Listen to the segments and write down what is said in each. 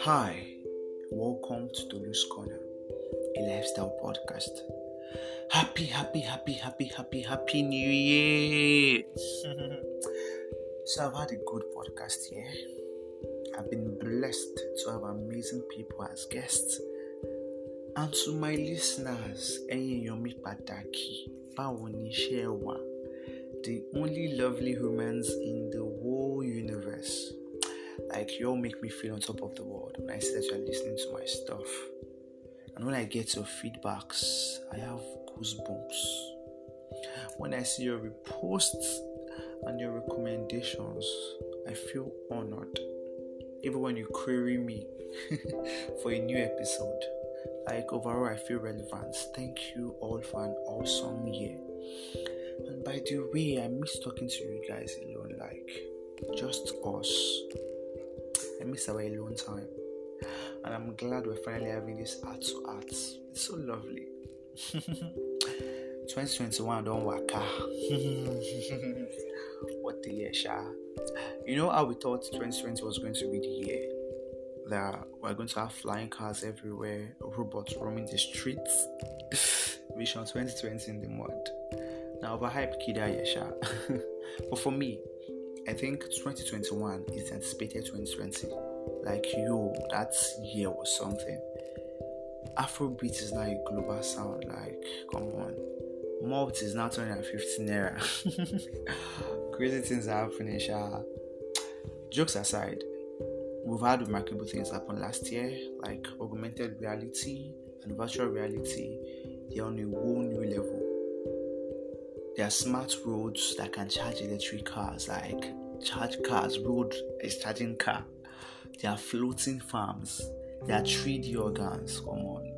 Hi, welcome to Tolu's Corner, a lifestyle podcast. Happy New Year! So I've had a good podcast here. I've been blessed to have amazing people as guests. And to my listeners, Yomi Pataki, Bawoni Shewa, the only lovely humans in the whole universe. Like, you all make me feel on top of the world when I see that you're listening to my stuff. And when I get your feedbacks, I have goosebumps. When I see your reposts and your recommendations, I feel honored. Even when you query me for a new episode. Like, overall, I feel relevant. Thank you all for an awesome year. And by the way, I miss talking to you guys alone, like, just us. I miss our alone time. And I'm glad we're finally having this heart-to-heart. It's so lovely. 2021 don't waka. What the year, Sha. You know how we thought 2020 was going to be the year? That we're going to have flying cars everywhere, robots roaming the streets. Vision 2020 in the mud. Now, overhype kida yesha. But for me, I think 2021 is anticipated 2020. Like, that year was something. Afrobeat is now a global sound. Like, come on. Malt is now 215 naira. Crazy things are happening, Sha. Jokes aside, we've had remarkable things happen last year, like augmented reality and virtual reality. They're on a whole new level. There are smart roads that can charge electric cars, like charge cars, road is charging car. There are floating farms. There are 3D organs. Come on.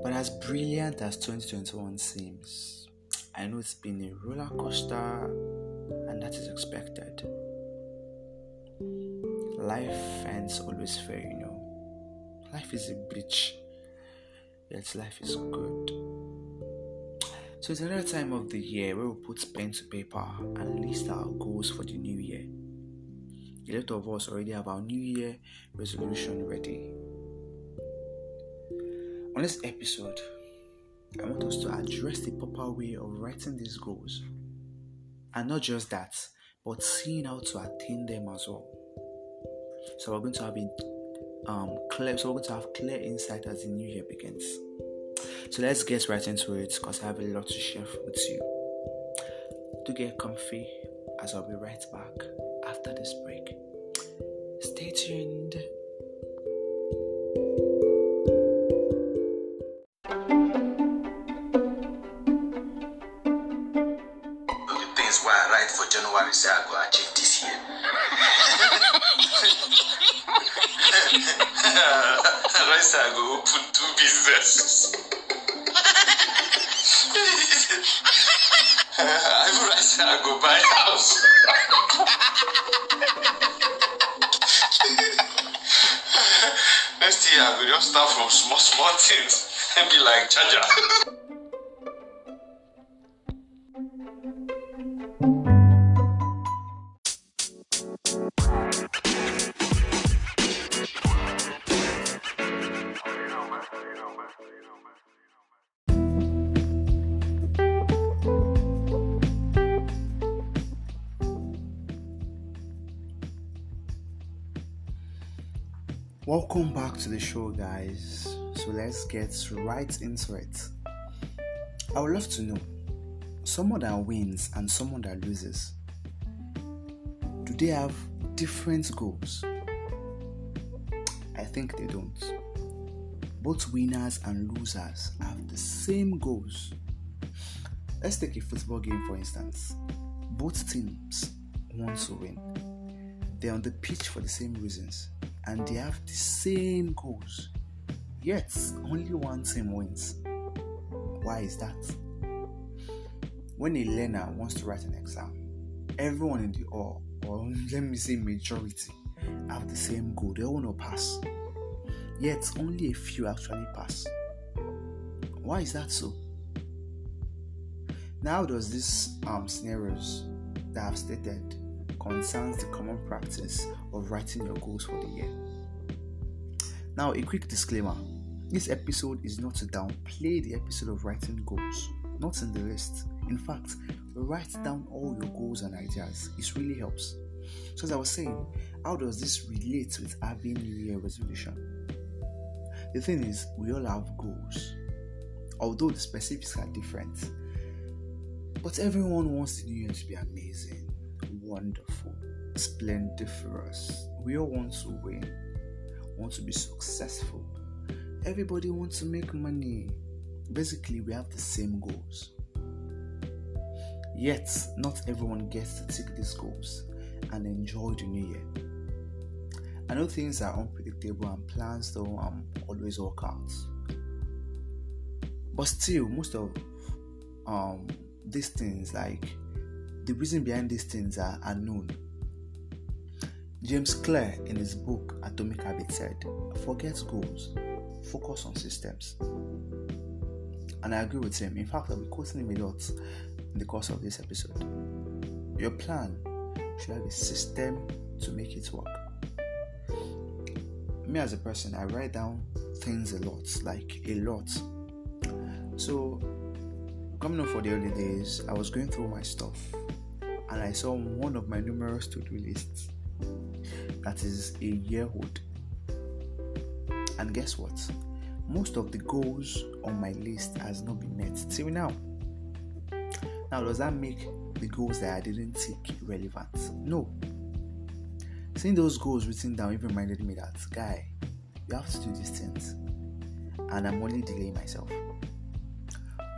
But as brilliant as 2021 seems, I know it's been a roller coaster, and that is expected. Life ends always fair, Life is a bitch, yet life is good. So it's another time of the year where we put pen to paper and list our goals for the new year. A lot of us already have our new year resolution ready. On this episode, I want us to address the proper way of writing these goals. And not just that, but seeing how to attain them as well. So we're going to have clear insight as the new year begins. So let's get right into it, because I have a lot to share with you. Do get comfy, as I'll be right back after this break. Stay tuned. The things why I write for January say I go achieve this year. I say I go open 2 businesses. I say I go buy house. Next year I go just start from small things and be like Jaja. Welcome back to the show, guys. So let's get right into it. I would love to know, someone that wins and someone that loses, do they have different goals? I think they don't. Both winners and losers have the same goals. Let's take a football game, for instance. Both teams want to win. They're on the pitch for the same reasons, and they have the same goals. Yet, only one team wins. Why is that? When a learner wants to write an exam, everyone in the hall, or let me say majority, have the same goal. They all want to pass. Yet, only a few actually pass. Why is that so? Now, does these scenarios that I've stated concerns the common practice of writing your goals for the year. Now, a quick disclaimer. This episode is not to downplay the episode of writing goals, not in the list. In fact, write down all your goals and ideas. It really helps. So as I was saying, how does this relate with having New Year resolution? The thing is, we all have goals, although the specifics are different. But everyone wants the New Year to be amazing, wonderful, splendiferous. We all want to win, want to be successful. Everybody wants to make money. Basically, we have the same goals. Yet, not everyone gets to tick these goals and enjoy the new year. I know things are unpredictable and plans don't always work out. But still, most of these things, like the reason behind these things are unknown. James Clear, in his book Atomic Habits, said, "Forget goals, focus on systems." And I agree with him. In fact, I'll be quoting him a lot in the course of this episode. Your plan should have a system to make it work. Me as a person, I write down things a lot. So, coming up for the holidays, I was going through my stuff and I saw one of my numerous to-do lists that is a year old. And guess what? Most of the goals on my list has not been met till now. Now, does that make the goals that I didn't tick relevant? No. Seeing those goals written down even reminded me that, guy, you have to do these things. And I'm only delaying myself.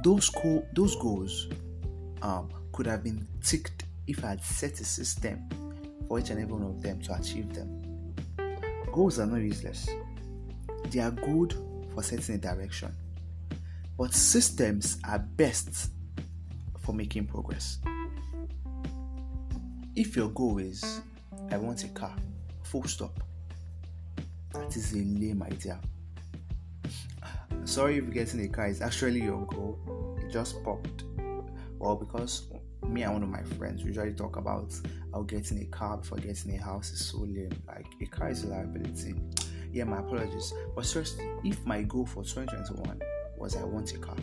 Those goals could have been ticked if I had set a system for each and every one of them to achieve them. Goals are not useless. They are good for setting a direction. But systems are best for making progress. If your goal is, I want a car, full stop, that is a lame idea. Sorry if getting a car is actually your goal, it just popped. Well, because me and one of my friends usually talk about how getting a car before getting a house is so lame. Like, a car is a liability. Yeah, my apologies. But seriously, if my goal for 2021 was I want a car,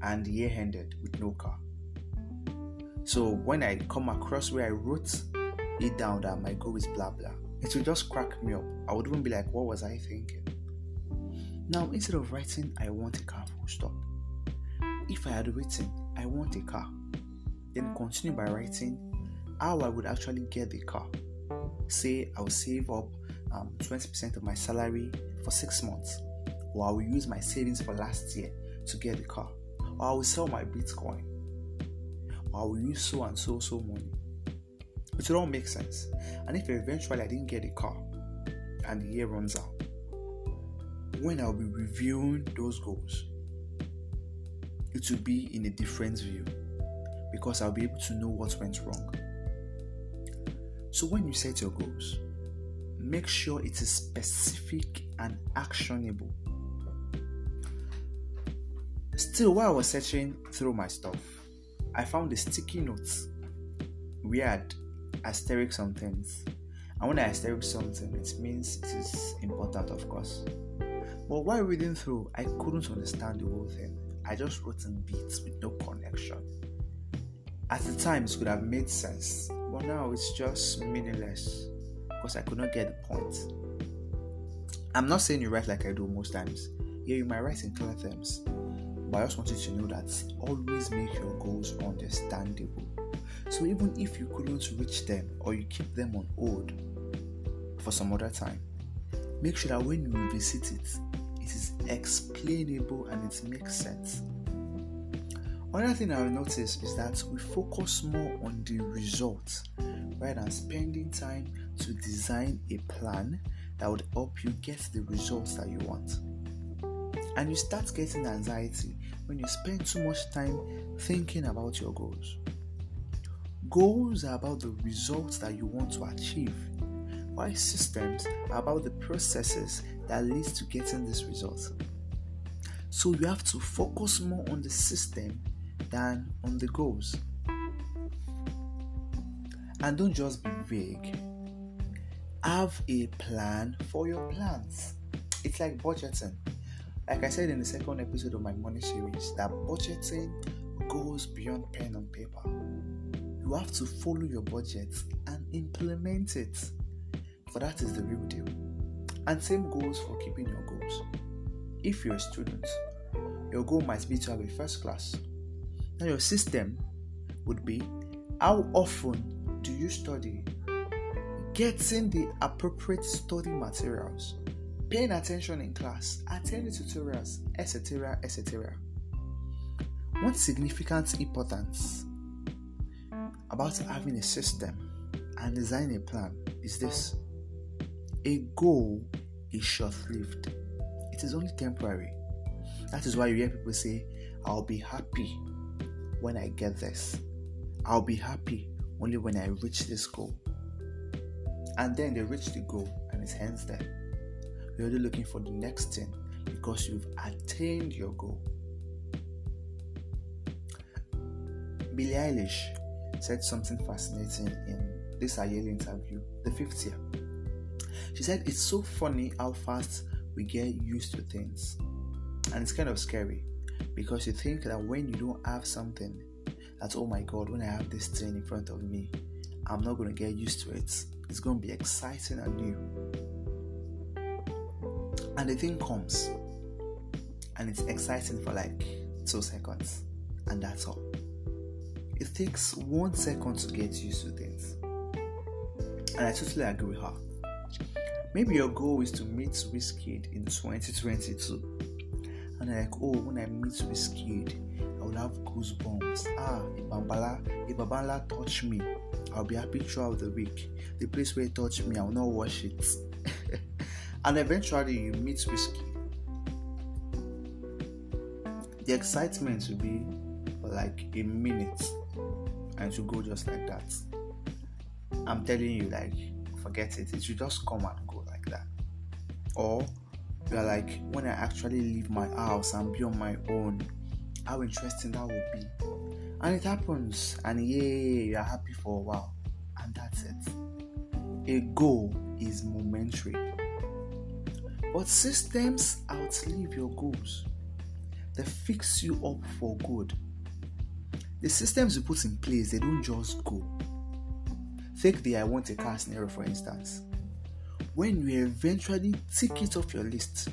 and the year ended with no car, so when I come across where I wrote it down that my goal is blah blah, it will just crack me up. I would even be like, what was I thinking? Now, instead of writing I want a car full stop, if I had written I want a car, then continue by writing how I would actually get the car. Say I will save up 20% of my salary for 6 months, or I will use my savings for last year to get the car, or I will sell my Bitcoin, or I will use so and so money. It will all make sense. And if eventually I didn't get a car and the year runs out, when I'll be reviewing those goals, it will be in a different view because I'll be able to know what went wrong. So when you set your goals, make sure it is specific and actionable. Still, while I was searching through my stuff, I found the sticky notes weird asterisk on things. And when I asterisk something, it means it is important, of course. But while reading through, I couldn't understand the whole thing. I just wrote in beats with no connection. At the time, it could have made sense, but now it's just meaningless because I could not get the point. I'm not saying you write like I do most times. Yeah, you might write in clear terms, but I just want you to know that always make your goals understandable. So even if you couldn't reach them or you keep them on hold for some other time, make sure that when you revisit it, it is explainable and it makes sense. Another thing I will notice is that we focus more on the results rather than spending time to design a plan that would help you get the results that you want. And you start getting anxiety when you spend too much time thinking about your goals. Goals are about the results that you want to achieve, while systems are about the processes that leads to getting this result. So you have to focus more on the system than on the goals. And don't just be vague. Have a plan for your plans. It's like budgeting. Like I said in the second episode of my money series, that budgeting goes beyond pen and paper. You have to follow your budget and implement it. For that is the real deal. And same goes for keeping your goals. If you're a student, your goal might be to have a first class. Now your system would be, how often do you study? Getting the appropriate study materials, paying attention in class, attending tutorials, etc., etc. One significant importance about having a system and designing a plan is this: a goal is short-lived. It is only temporary. That is why you hear people say, I'll be happy when I get this. I'll be happy only when I reach this goal. And then they reach the goal and it ends there. You're only looking for the next thing because you've attained your goal. Billie Eilish said something fascinating in this Yearrrr interview, the 5th year. She said it's so funny how fast we get used to things. And it's kind of scary because you think that when you don't have something, that, oh my God, when I have this thing in front of me, I'm not going to get used to it. It's going to be exciting and new. And the thing comes, and it's exciting for like 2 seconds, and that's all. It takes 1 second to get used to things. And I totally agree with her. Maybe your goal is to meet Wizkid in 2022. And you're like, oh, when I meet Wizkid, I will have goosebumps. If Babala touch me, I'll be happy throughout the week. The place where he touched me, I will not wash it. And eventually you meet Wizkid. The excitement will be for like a minute and to go just like that. I'm telling you, like, forget it. It should just come and go like that. Or you're like, when I actually leave my house and be on my own, how interesting that would be. And it happens, and yay, you're happy for a while, and that's it. A goal is momentary, but systems outlive your goals. They fix you up for good. The systems you put in place, they don't just go. Take the I want a car scenario, for instance. When you eventually tick it off your list,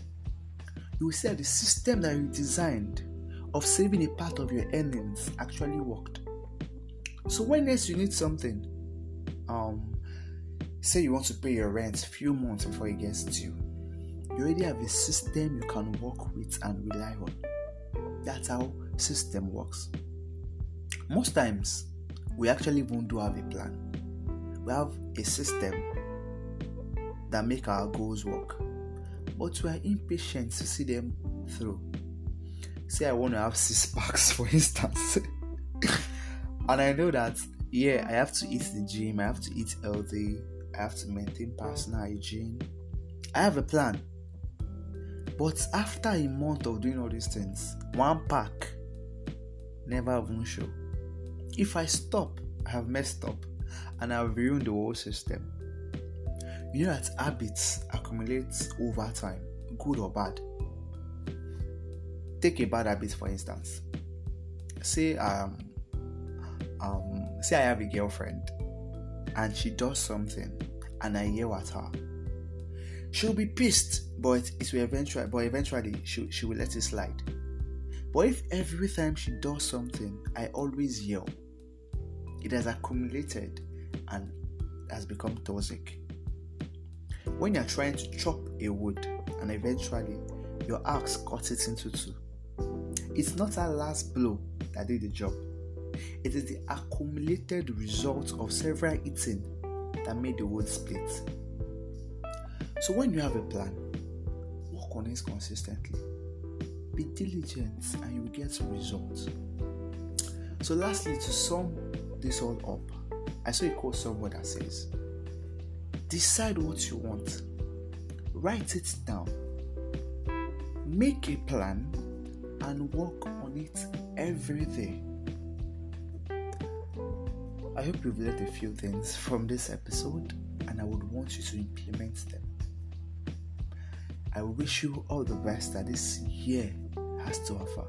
you will see that the system that you designed of saving a part of your earnings actually worked. So when next you need something, say you want to pay your rent a few months before it gets due, you already have a system you can work with and rely on. That's how system works. Most times, we actually even do have a plan. We have a system that make our goals work, but we are impatient to see them through. Say I want to have 6 packs, for instance, and I know that I have to eat the gym, I have to eat healthy, I have to maintain personal hygiene. I have a plan, but after a month of doing all these things, 1 pack never even show. If I stop, I have messed up and I've ruined the whole system. You know that habits accumulate over time, good or bad. Take a bad habit, for instance. Say I have a girlfriend and she does something and I yell at her. She'll be pissed, but eventually she will let it slide. But if every time she does something I always yell, it has accumulated and has become toxic. When you're trying to chop a wood and eventually your axe cuts it into 2, it's not that last blow that did the job. It is the accumulated result of several eating that made the wood split. So when you have a plan, work on it consistently. Be diligent and you will get results. So lastly, to sum this all up, I saw a quote somewhere that says, decide what you want, write it down, make a plan, and work on it every day. I hope you've learned a few things from this episode, and I would want you to implement them. I wish you all the best that this year has to offer.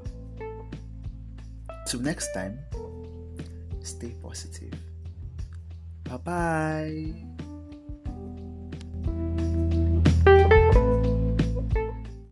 Till next time, stay positive. Bye-bye.